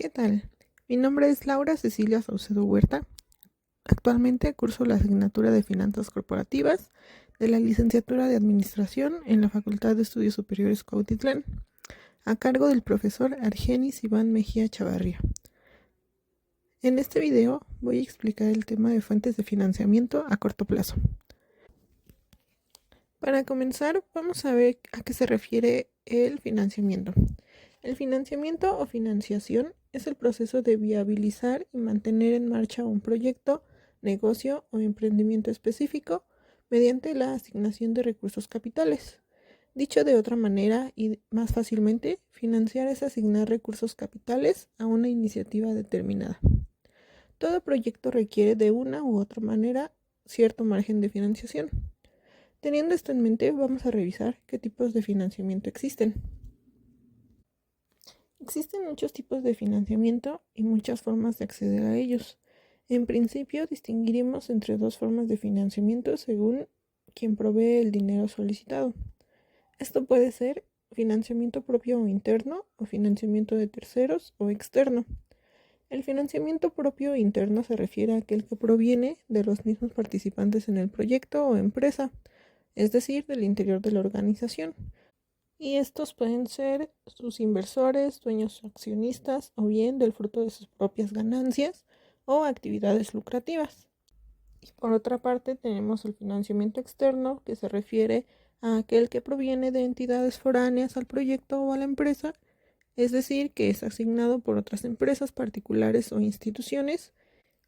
¿Qué tal? Mi nombre es Laura Cecilia Saucedo Huerta. Actualmente curso la asignatura de Finanzas Corporativas de la Licenciatura de Administración en la Facultad de Estudios Superiores Cuautitlán, a cargo del profesor Argenis Iván Mejía Chavarría. En este video voy a explicar el tema de fuentes de financiamiento a corto plazo. Para comenzar, vamos a ver a qué se refiere el financiamiento. El financiamiento o financiación es el proceso de viabilizar y mantener en marcha un proyecto, negocio o emprendimiento específico mediante la asignación de recursos capitales. Dicho de otra manera y más fácilmente, financiar es asignar recursos capitales a una iniciativa determinada. Todo proyecto requiere de una u otra manera cierto margen de financiación. Teniendo esto en mente, vamos a revisar qué tipos de financiamiento existen. Existen muchos tipos de financiamiento y muchas formas de acceder a ellos. En principio, distinguiremos entre dos formas de financiamiento según quien provee el dinero solicitado. Esto puede ser financiamiento propio o interno o financiamiento de terceros o externo. El financiamiento propio o interno se refiere a aquel que proviene de los mismos participantes en el proyecto o empresa, es decir, del interior de la organización. Y estos pueden ser sus inversores, dueños accionistas o bien del fruto de sus propias ganancias o actividades lucrativas. Y por otra parte tenemos el financiamiento externo, que se refiere a aquel que proviene de entidades foráneas al proyecto o a la empresa, es decir, que es asignado por otras empresas particulares o instituciones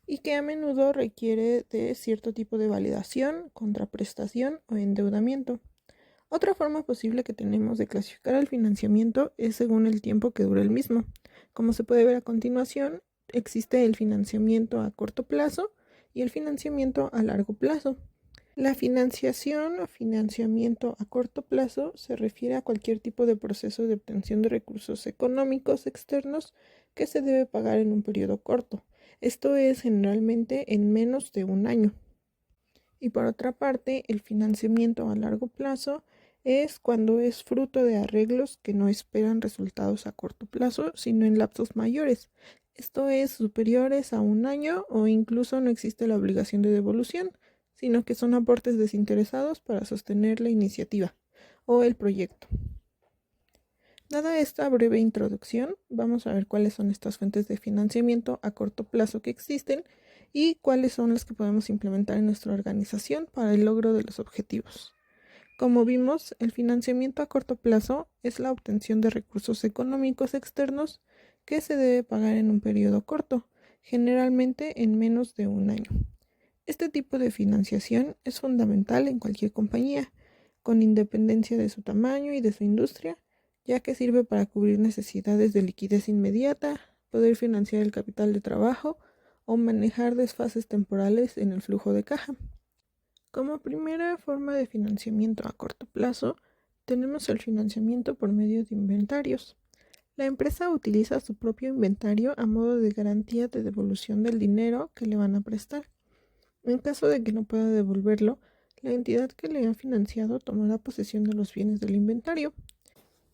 y que a menudo requiere de cierto tipo de validación, contraprestación o endeudamiento. Otra forma posible que tenemos de clasificar el financiamiento es según el tiempo que dure el mismo. Como se puede ver a continuación, existe el financiamiento a corto plazo y el financiamiento a largo plazo. La financiación o financiamiento a corto plazo se refiere a cualquier tipo de proceso de obtención de recursos económicos externos que se debe pagar en un periodo corto. Esto es generalmente en menos de un año. Y por otra parte, el financiamiento a largo plazo es cuando es fruto de arreglos que no esperan resultados a corto plazo, sino en lapsos mayores. Esto es superiores a un año o incluso no existe la obligación de devolución, sino que son aportes desinteresados para sostener la iniciativa o el proyecto. Dada esta breve introducción, vamos a ver cuáles son estas fuentes de financiamiento a corto plazo que existen y cuáles son las que podemos implementar en nuestra organización para el logro de los objetivos. Como vimos, el financiamiento a corto plazo es la obtención de recursos económicos externos que se debe pagar en un periodo corto, generalmente en menos de un año. Este tipo de financiación es fundamental en cualquier compañía, con independencia de su tamaño y de su industria, ya que sirve para cubrir necesidades de liquidez inmediata, poder financiar el capital de trabajo o manejar desfases temporales en el flujo de caja. Como primera forma de financiamiento a corto plazo, tenemos el financiamiento por medio de inventarios. La empresa utiliza su propio inventario a modo de garantía de devolución del dinero que le van a prestar. En caso de que no pueda devolverlo, la entidad que le ha financiado tomará posesión de los bienes del inventario.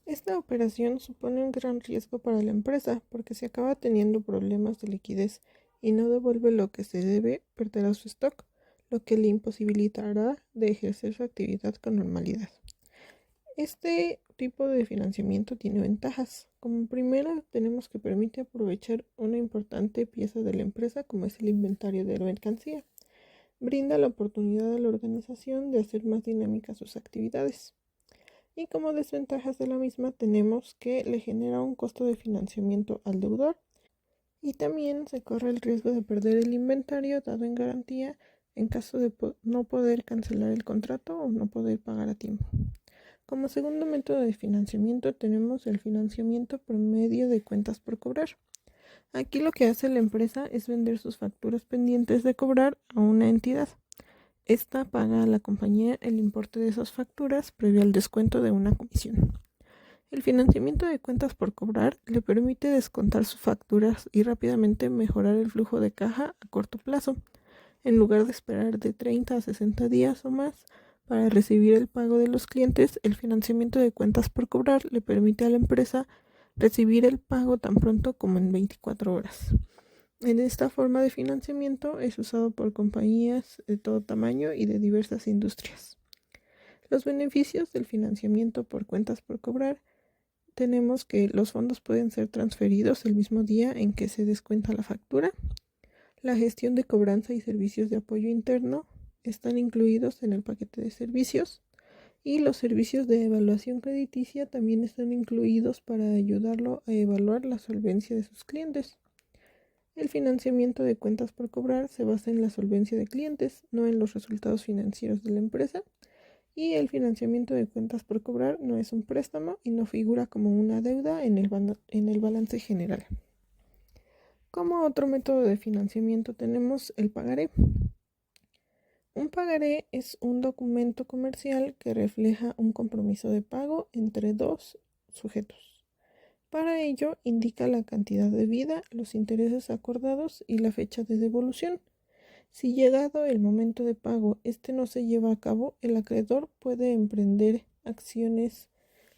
Esta operación supone un gran riesgo para la empresa porque si acaba teniendo problemas de liquidez y no devuelve lo que se debe, perderá su stock, lo que le imposibilitará de ejercer su actividad con normalidad. Este tipo de financiamiento tiene ventajas. Como primero, tenemos que permite aprovechar una importante pieza de la empresa como es el inventario de la mercancía. Brinda la oportunidad a la organización de hacer más dinámicas sus actividades. Y como desventajas de la misma tenemos que le genera un costo de financiamiento al deudor y también se corre el riesgo de perder el inventario dado en garantía en caso de no poder cancelar el contrato o no poder pagar a tiempo. Como segundo método de financiamiento tenemos el financiamiento por medio de cuentas por cobrar. Aquí lo que hace la empresa es vender sus facturas pendientes de cobrar a una entidad. Esta paga a la compañía el importe de esas facturas previo al descuento de una comisión. El financiamiento de cuentas por cobrar le permite descontar sus facturas y rápidamente mejorar el flujo de caja a corto plazo, en lugar de esperar de 30 a 60 días o más para recibir el pago de los clientes. El financiamiento de cuentas por cobrar le permite a la empresa recibir el pago tan pronto como en 24 horas. En esta forma de financiamiento es usado por compañías de todo tamaño y de diversas industrias. Los beneficios del financiamiento por cuentas por cobrar: tenemos que los fondos pueden ser transferidos el mismo día en que se descuenta la factura. La gestión de cobranza y servicios de apoyo interno están incluidos en el paquete de servicios, y los servicios de evaluación crediticia también están incluidos para ayudarlo a evaluar la solvencia de sus clientes. El financiamiento de cuentas por cobrar se basa en la solvencia de clientes, no en los resultados financieros de la empresa, y el financiamiento de cuentas por cobrar no es un préstamo y no figura como una deuda en el balance general. Como otro método de financiamiento tenemos el pagaré. Un pagaré es un documento comercial que refleja un compromiso de pago entre dos sujetos. Para ello, indica la cantidad debida, los intereses acordados y la fecha de devolución. Si llegado el momento de pago este no se lleva a cabo, el acreedor puede emprender acciones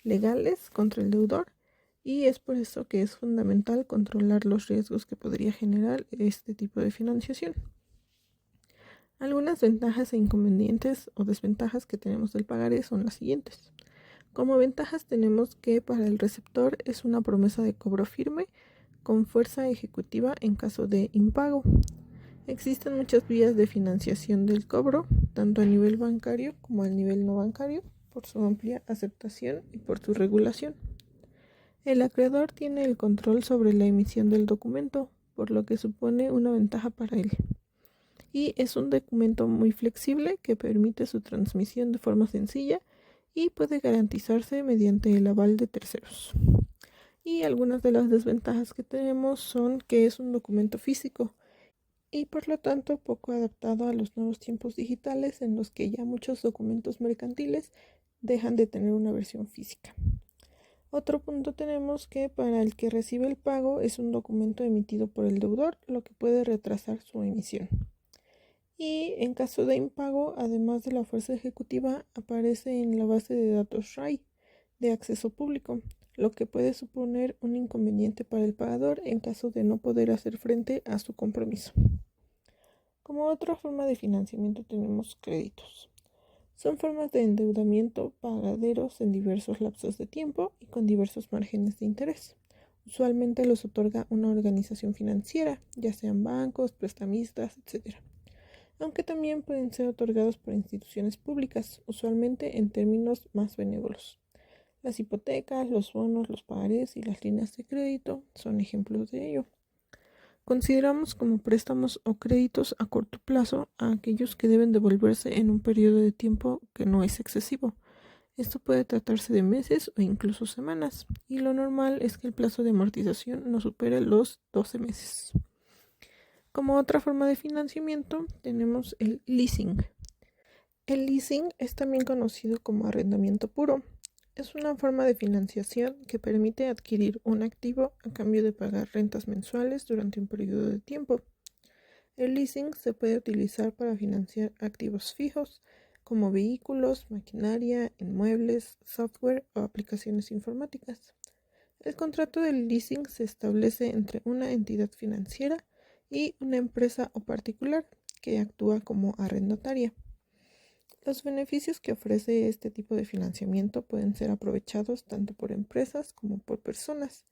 legales contra el deudor, y es por eso que es fundamental controlar los riesgos que podría generar este tipo de financiación. Algunas ventajas e inconvenientes o desventajas que tenemos del pagaré son las siguientes. Como ventajas tenemos que para el receptor es una promesa de cobro firme con fuerza ejecutiva en caso de impago. Existen muchas vías de financiación del cobro, tanto a nivel bancario como a nivel no bancario, por su amplia aceptación y por su regulación. El acreedor tiene el control sobre la emisión del documento, por lo que supone una ventaja para él. Y es un documento muy flexible que permite su transmisión de forma sencilla y puede garantizarse mediante el aval de terceros. Y algunas de las desventajas que tenemos son que es un documento físico y por lo tanto poco adaptado a los nuevos tiempos digitales en los que ya muchos documentos mercantiles dejan de tener una versión física. Otro punto tenemos que para el que recibe el pago es un documento emitido por el deudor, lo que puede retrasar su emisión. Y en caso de impago, además de la fuerza ejecutiva, aparece en la base de datos RAI de acceso público, lo que puede suponer un inconveniente para el pagador en caso de no poder hacer frente a su compromiso. Como otra forma de financiamiento tenemos créditos. Son formas de endeudamiento pagaderos en diversos lapsos de tiempo y con diversos márgenes de interés. Usualmente los otorga una organización financiera, ya sean bancos, prestamistas, etc. Aunque también pueden ser otorgados por instituciones públicas, usualmente en términos más benévolos. Las hipotecas, los bonos, los pagarés y las líneas de crédito son ejemplos de ello. Consideramos como préstamos o créditos a corto plazo a aquellos que deben devolverse en un periodo de tiempo que no es excesivo. Esto puede tratarse de meses o incluso semanas, y lo normal es que el plazo de amortización no supere los 12 meses. Como otra forma de financiamiento tenemos el leasing. El leasing es también conocido como arrendamiento puro. Es una forma de financiación que permite adquirir un activo a cambio de pagar rentas mensuales durante un periodo de tiempo. El leasing se puede utilizar para financiar activos fijos como vehículos, maquinaria, inmuebles, software o aplicaciones informáticas. El contrato del leasing se establece entre una entidad financiera y una empresa o particular que actúa como arrendataria. Los beneficios que ofrece este tipo de financiamiento pueden ser aprovechados tanto por empresas como por personas,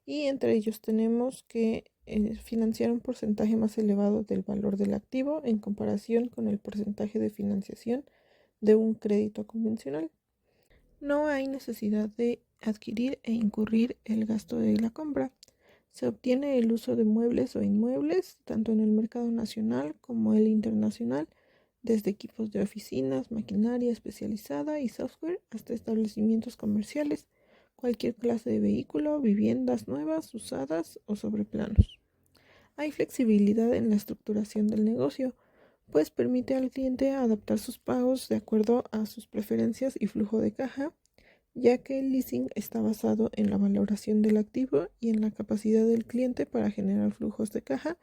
y entre ellos tenemos que financiar un porcentaje más elevado del valor del activo en comparación con el porcentaje de financiación de un crédito convencional. No hay necesidad de adquirir e incurrir el gasto de la compra. Se obtiene el uso de muebles o inmuebles, tanto en el mercado nacional como el internacional, desde equipos de oficinas, maquinaria especializada y software hasta establecimientos comerciales, cualquier clase de vehículo, viviendas nuevas, usadas o sobre planos. Hay flexibilidad en la estructuración del negocio, pues permite al cliente adaptar sus pagos de acuerdo a sus preferencias y flujo de caja, ya que el leasing está basado en la valoración del activo y en la capacidad del cliente para generar flujos de caja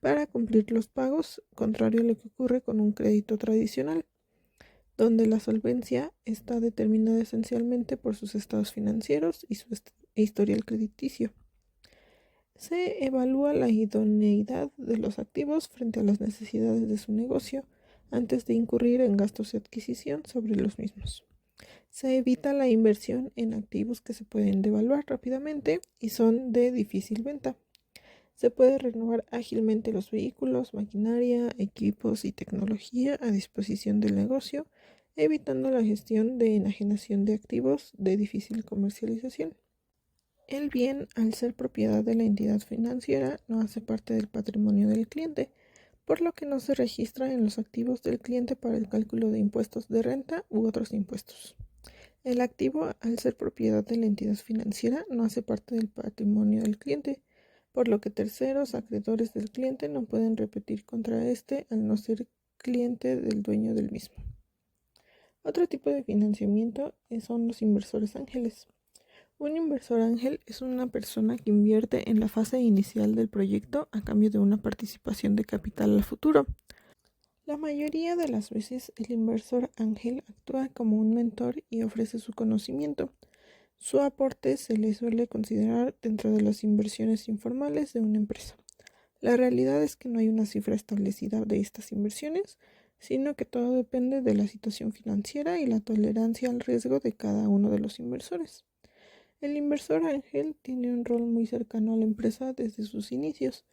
para cumplir los pagos, contrario a lo que ocurre con un crédito tradicional, donde la solvencia está determinada esencialmente por sus estados financieros y su e historial crediticio. Se evalúa la idoneidad de los activos frente a las necesidades de su negocio antes de incurrir en gastos de adquisición sobre los mismos. Se evita la inversión en activos que se pueden devaluar rápidamente y son de difícil venta. Se puede renovar ágilmente los vehículos, maquinaria, equipos y tecnología a disposición del negocio, evitando la gestión de enajenación de activos de difícil comercialización. El bien, al ser propiedad de la entidad financiera, no hace parte del patrimonio del cliente, por lo que no se registra en los activos del cliente para el cálculo de impuestos de renta u otros impuestos. El activo, al ser propiedad de la entidad financiera, no hace parte del patrimonio del cliente, por lo que terceros acreedores del cliente no pueden repetir contra éste al no ser cliente del dueño del mismo. Otro tipo de financiamiento son los inversores ángeles. Un inversor ángel es una persona que invierte en la fase inicial del proyecto a cambio de una participación de capital al futuro. La mayoría de las veces el inversor ángel actúa como un mentor y ofrece su conocimiento. Su aporte se le suele considerar dentro de las inversiones informales de una empresa. La realidad es que no hay una cifra establecida de estas inversiones, sino que todo depende de la situación financiera y la tolerancia al riesgo de cada uno de los inversores. El inversor ángel tiene un rol muy cercano a la empresa desde sus inicios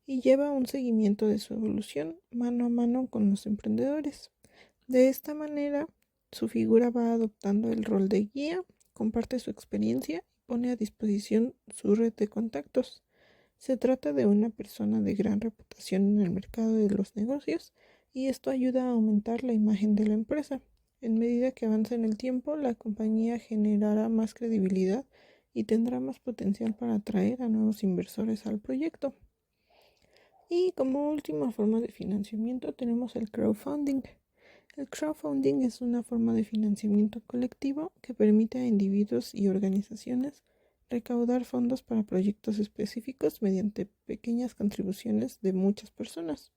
y lleva un seguimiento de su evolución mano a mano con los emprendedores. De esta manera, su figura va adoptando el rol de guía, comparte su experiencia y pone a disposición su red de contactos. Se trata de una persona de gran reputación en el mercado de los negocios y esto ayuda a aumentar la imagen de la empresa. En medida que avanza en el tiempo, la compañía generará más credibilidad y tendrá más potencial para atraer a nuevos inversores al proyecto. Y como última forma de financiamiento tenemos el crowdfunding. El crowdfunding es una forma de financiamiento colectivo que permite a individuos y organizaciones recaudar fondos para proyectos específicos mediante pequeñas contribuciones de muchas personas.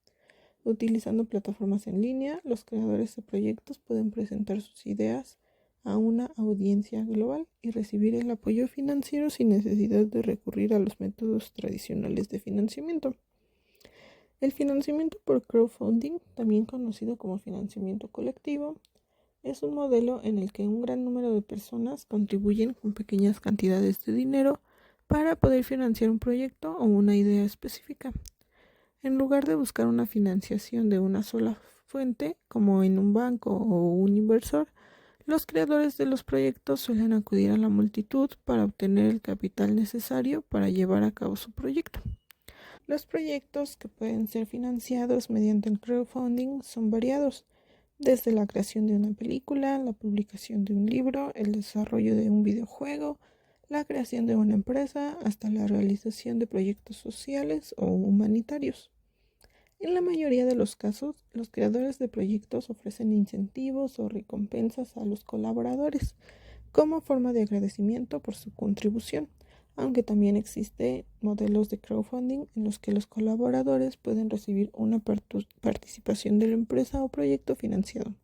Utilizando plataformas en línea, los creadores de proyectos pueden presentar sus ideas a una audiencia global y recibir el apoyo financiero sin necesidad de recurrir a los métodos tradicionales de financiamiento. El financiamiento por crowdfunding, también conocido como financiamiento colectivo, es un modelo en el que un gran número de personas contribuyen con pequeñas cantidades de dinero para poder financiar un proyecto o una idea específica. En lugar de buscar una financiación de una sola fuente, como en un banco o un inversor, los creadores de los proyectos suelen acudir a la multitud para obtener el capital necesario para llevar a cabo su proyecto. Los proyectos que pueden ser financiados mediante el crowdfunding son variados, desde la creación de una película, la publicación de un libro, el desarrollo de un videojuego, la creación de una empresa, hasta la realización de proyectos sociales o humanitarios. En la mayoría de los casos, los creadores de proyectos ofrecen incentivos o recompensas a los colaboradores como forma de agradecimiento por su contribución, aunque también existen modelos de crowdfunding en los que los colaboradores pueden recibir una participación de la empresa o proyecto financiado.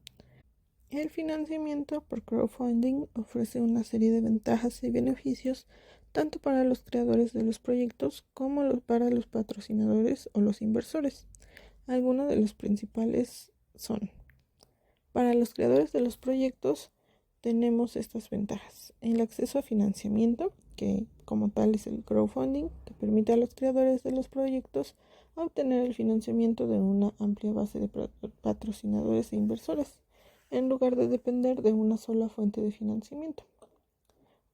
El financiamiento por crowdfunding ofrece una serie de ventajas y beneficios tanto para los creadores de los proyectos como para los patrocinadores o los inversores. Algunos de los principales son: para los creadores de los proyectos tenemos estas ventajas: el acceso a financiamiento, que como tal es el crowdfunding, que permite a los creadores de los proyectos obtener el financiamiento de una amplia base de patrocinadores e inversores, en lugar de depender de una sola fuente de financiamiento.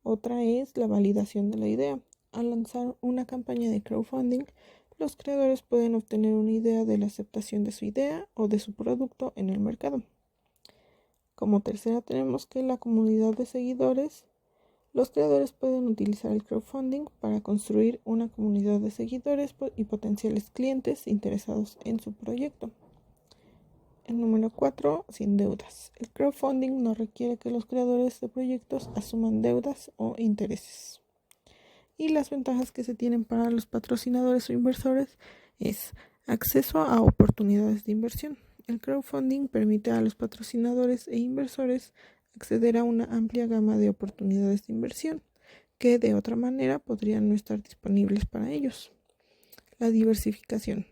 Otra es la validación de la idea. Al lanzar una campaña de crowdfunding, los creadores pueden obtener una idea de la aceptación de su idea o de su producto en el mercado. Como tercera tenemos que la comunidad de seguidores. Los creadores pueden utilizar el crowdfunding para construir una comunidad de seguidores y potenciales clientes interesados en su proyecto. El número 4, sin deudas. El crowdfunding no requiere que los creadores de proyectos asuman deudas o intereses. Y las ventajas que se tienen para los patrocinadores o inversores es acceso a oportunidades de inversión. El crowdfunding permite a los patrocinadores e inversores acceder a una amplia gama de oportunidades de inversión, que de otra manera podrían no estar disponibles para ellos. La diversificación.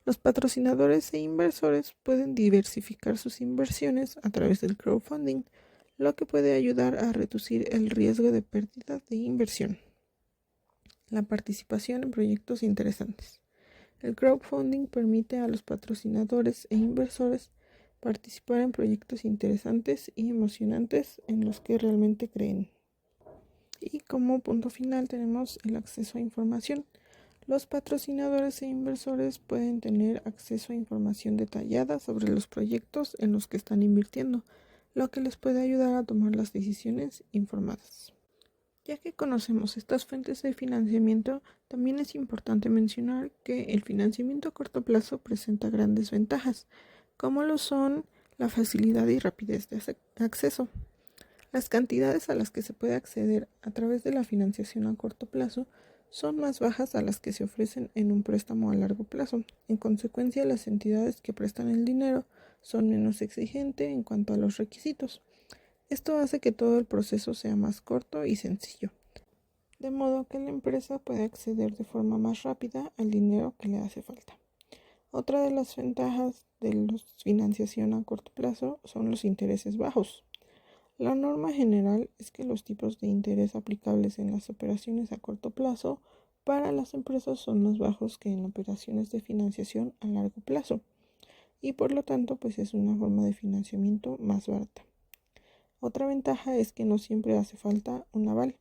Los patrocinadores e inversores pueden diversificar sus inversiones a través del crowdfunding, lo que puede ayudar a reducir el riesgo de pérdida de inversión. La participación en proyectos interesantes. El crowdfunding permite a los patrocinadores e inversores participar en proyectos interesantes y emocionantes en los que realmente creen. Y como punto final tenemos el acceso a información. Los patrocinadores e inversores pueden tener acceso a información detallada sobre los proyectos en los que están invirtiendo, lo que les puede ayudar a tomar las decisiones informadas. Ya que conocemos estas fuentes de financiamiento, también es importante mencionar que el financiamiento a corto plazo presenta grandes ventajas, como lo son la facilidad y rapidez de acceso. Las cantidades a las que se puede acceder a través de la financiación a corto plazo son más bajas a las que se ofrecen en un préstamo a largo plazo. En consecuencia, las entidades que prestan el dinero son menos exigentes en cuanto a los requisitos. Esto hace que todo el proceso sea más corto y sencillo, de modo que la empresa puede acceder de forma más rápida al dinero que le hace falta. Otra de las ventajas de la financiación a corto plazo son los intereses bajos. La norma general es que los tipos de interés aplicables en las operaciones a corto plazo para las empresas son más bajos que en operaciones de financiación a largo plazo y por lo tanto pues es una forma de financiamiento más barata. Otra ventaja es que no siempre hace falta un aval.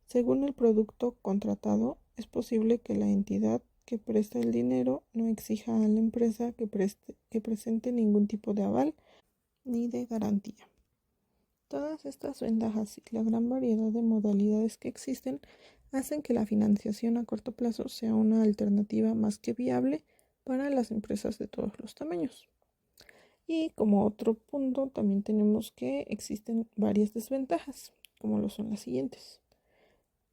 Según el producto contratado, es posible que la entidad que presta el dinero no exija a la empresa que presente ningún tipo de aval ni de garantía. Todas estas ventajas y la gran variedad de modalidades que existen hacen que la financiación a corto plazo sea una alternativa más que viable para las empresas de todos los tamaños. Y como otro punto también tenemos que existen varias desventajas, como lo son las siguientes.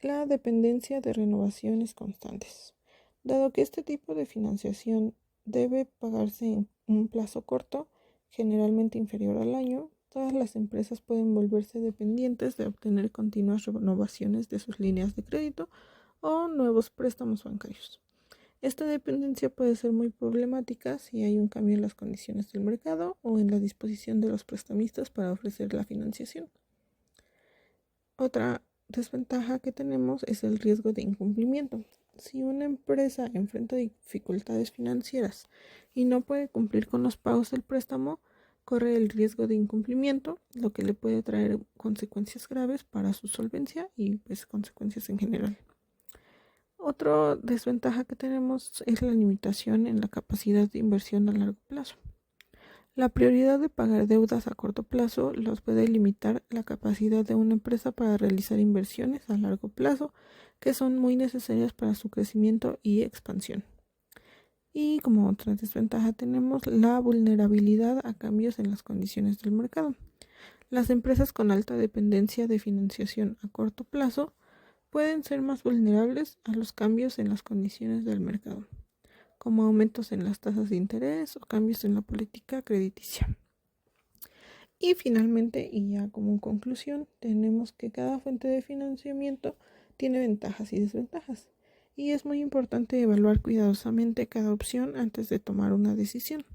La dependencia de renovaciones constantes. Dado que este tipo de financiación debe pagarse en un plazo corto, generalmente inferior al año, todas las empresas pueden volverse dependientes de obtener continuas renovaciones de sus líneas de crédito o nuevos préstamos bancarios. Esta dependencia puede ser muy problemática si hay un cambio en las condiciones del mercado o en la disposición de los prestamistas para ofrecer la financiación. Otra desventaja que tenemos es el riesgo de incumplimiento. Si una empresa enfrenta dificultades financieras y no puede cumplir con los pagos del préstamo, corre el riesgo de incumplimiento, lo que le puede traer consecuencias graves para su solvencia y pues consecuencias en general. Otra desventaja que tenemos es la limitación en la capacidad de inversión a largo plazo. La prioridad de pagar deudas a corto plazo los puede limitar la capacidad de una empresa para realizar inversiones a largo plazo que son muy necesarias para su crecimiento y expansión. Y como otra desventaja tenemos la vulnerabilidad a cambios en las condiciones del mercado. Las empresas con alta dependencia de financiación a corto plazo pueden ser más vulnerables a los cambios en las condiciones del mercado, como aumentos en las tasas de interés o cambios en la política crediticia. Y finalmente, y ya como conclusión, tenemos que cada fuente de financiamiento tiene ventajas y desventajas, y es muy importante evaluar cuidadosamente cada opción antes de tomar una decisión.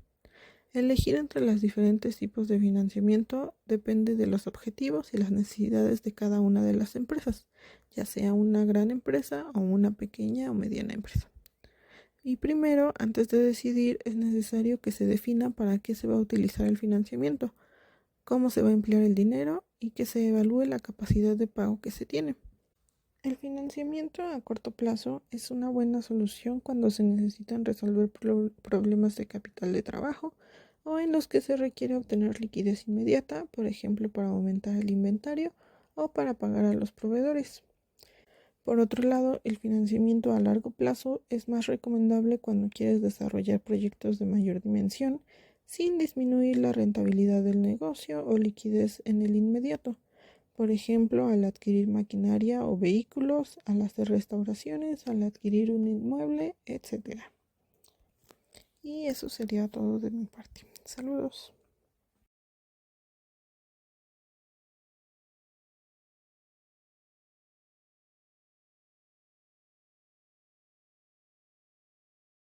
Elegir entre los diferentes tipos de financiamiento depende de los objetivos y las necesidades de cada una de las empresas, ya sea una gran empresa o una pequeña o mediana empresa. Y primero, antes de decidir, es necesario que se defina para qué se va a utilizar el financiamiento, cómo se va a emplear el dinero y que se evalúe la capacidad de pago que se tiene. El financiamiento a corto plazo es una buena solución cuando se necesitan resolver problemas de capital de trabajo o en los que se requiere obtener liquidez inmediata, por ejemplo, para aumentar el inventario o para pagar a los proveedores. Por otro lado, el financiamiento a largo plazo es más recomendable cuando quieres desarrollar proyectos de mayor dimensión sin disminuir la rentabilidad del negocio o liquidez en el inmediato. Por ejemplo, al adquirir maquinaria o vehículos, al hacer restauraciones, al adquirir un inmueble, etc. Y eso sería todo de mi parte. Saludos.